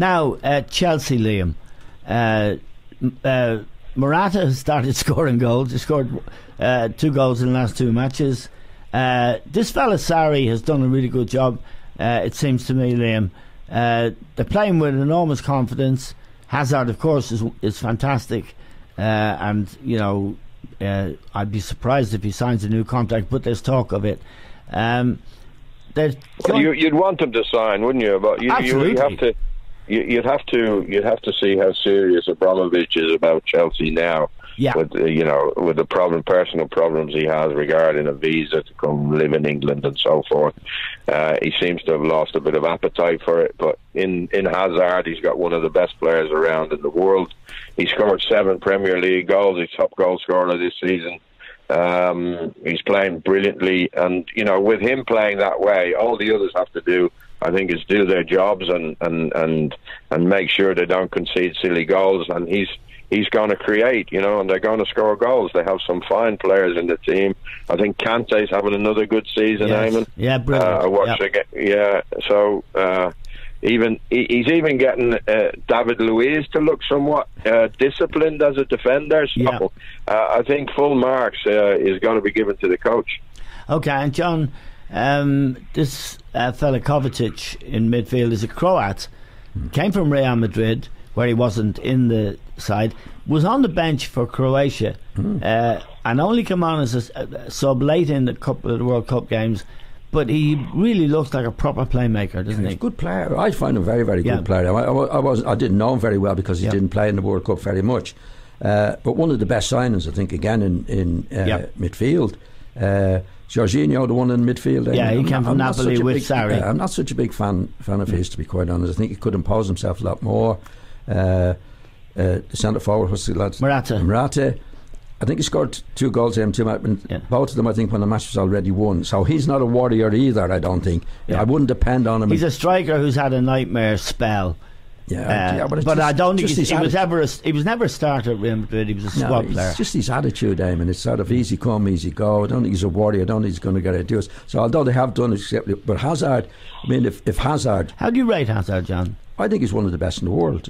Now, Chelsea, Liam. Morata has started scoring goals. He scored 2 goals in the last 2 matches. This fella Sarri has done a really good job, it seems to me, Liam. They're playing with enormous confidence. Hazard, of course, is fantastic, and you know, I'd be surprised if he signs a new contract, but there's talk of it. Well, you'd want him to sign, wouldn't you? But you'd have to see how serious Abramovich is about Chelsea now. Yeah. With with the personal problems he has regarding a visa to come live in England and so forth. He seems to have lost a bit of appetite for it. But in Hazard, he's got one of the best players around in the world. He scored 7 Premier League goals. He's top goal scorer this season. He's playing brilliantly, and with him playing that way, all the others have to do, I think, is do their jobs and make sure they don't concede silly goals. And he's going to create, and they're going to score goals. They have some fine players in the team. I think Kante's having another good season, Eamon. Yeah, brilliant. So he's even getting David Luiz to look somewhat disciplined as a defender. So I think full marks is going to be given to the coach. Okay, and John, this fella Kovacic in midfield is a Croat. Came from Real Madrid, where he wasn't in the side, was on the bench for Croatia, and only came on as a sub late in a couple of the World Cup games. But he really looks like a proper playmaker, doesn't he? He's a good player. I find him very, very good player. I didn't know him very well because he didn't play in the World Cup very much. But one of the best signings, I think, again in midfield. Jorginho, the one in midfield. He came from Napoli with Sarri. I'm not such a big fan of his, to be quite honest. I think he could impose himself a lot more. The centre forward, what's the lad? Morata. I think he scored 2 goals in 2 matches. Both of them, I think, when the match was already won. So he's not a warrior either, I don't think. I wouldn't depend on him. He's a striker who's had a nightmare spell. But I don't think he was never a starter at Real Madrid. He was a squad player. It's just his attitude, Eamon. It's sort of easy come, easy go. I don't think he's a warrior. I don't think he's going to get it to us. So although they have done it, but Hazard, I mean, if Hazard... How do you rate Hazard, John? I think he's one of the best in the world.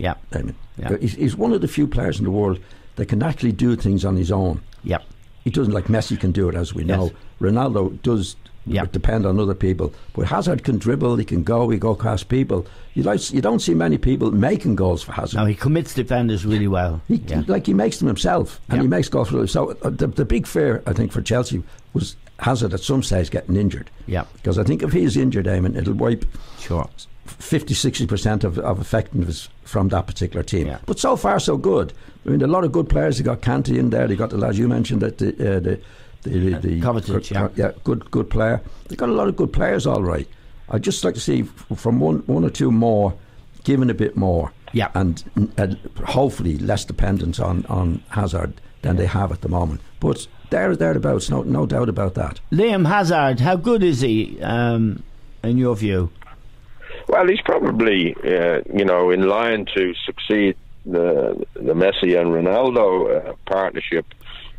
He's one of the few players in the world that can actually do things on his own. He doesn't, like Messi can do it, as we know. Ronaldo does depend on other people, but Hazard can dribble, he can go past people. You don't see many people making goals for Hazard. No, he commits defenders really well. He makes them himself, and he makes goals for them. So the big fear, I think, for Chelsea was Hazard at some stage getting injured. Because I think if he's injured, Eamon, it'll wipe 50-60% of effectiveness from that particular team. But so far so good. I mean, a lot of good players. They got Kante in there. They got the lads you mentioned, that the Kovacic, good player. They got a lot of good players, all right. I'd just like to see from one or two more, given a bit more, and hopefully less dependence on Hazard than they have at the moment. But thereabouts, no doubt about that. Liam, Hazard, how good is he in your view? Well, he's probably in line to succeed the Messi and Ronaldo partnership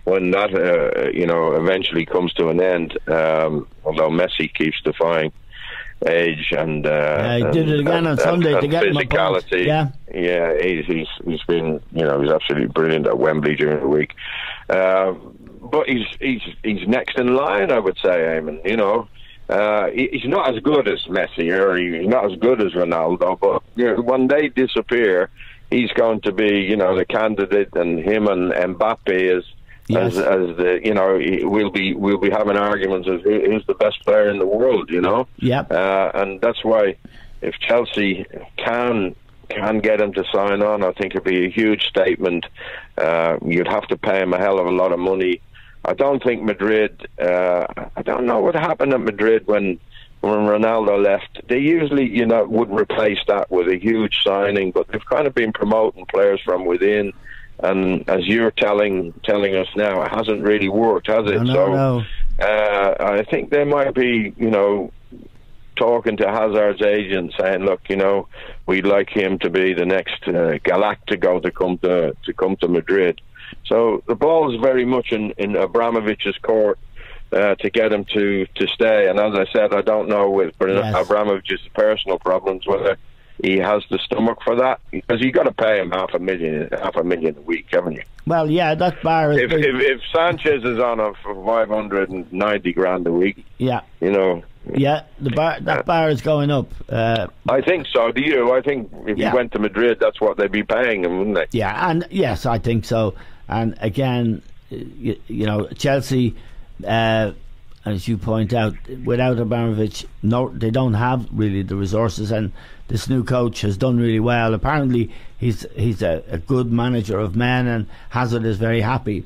when that eventually comes to an end. Although Messi keeps defying age and he did it again on Sunday to get physicality. He's been he's absolutely brilliant at Wembley during the week. But he's next in line, I would say, Eamon. He's not as good as Messi or he's not as good as Ronaldo, but when they disappear, he's going to be the candidate, and him and Mbappe as the we'll be having arguments as who's the best player in the world, and that's why if Chelsea can get him to sign on, I think it'd be a huge statement. You'd have to pay him a hell of a lot of money. I don't think Madrid. I don't know what happened at Madrid when Ronaldo left. They usually, would replace that with a huge signing, but they've kind of been promoting players from within. And as you're telling us now, it hasn't really worked, has it? No. I think they might be, talking to Hazard's agent, saying, "Look, we'd like him to be the next Galactico to come to Madrid." So the ball is very much in Abramovich's court to get him to stay. And as I said, I don't know with Abramovich's personal problems whether he has the stomach for that, because you got to pay him half a million a week, haven't you? Well, yeah, that bar is. If Sanchez is on a 590 grand a week, yeah, you know. Yeah, that bar is going up. I think so. Do you? I think if he went to Madrid, that's what they'd be paying him, wouldn't they? Yeah, and yes, I think so. And again, you know, Chelsea, as you point out, without Abramovich, no, they don't have really the resources. And this new coach has done really well. Apparently, he's a good manager of men, and Hazard is very happy.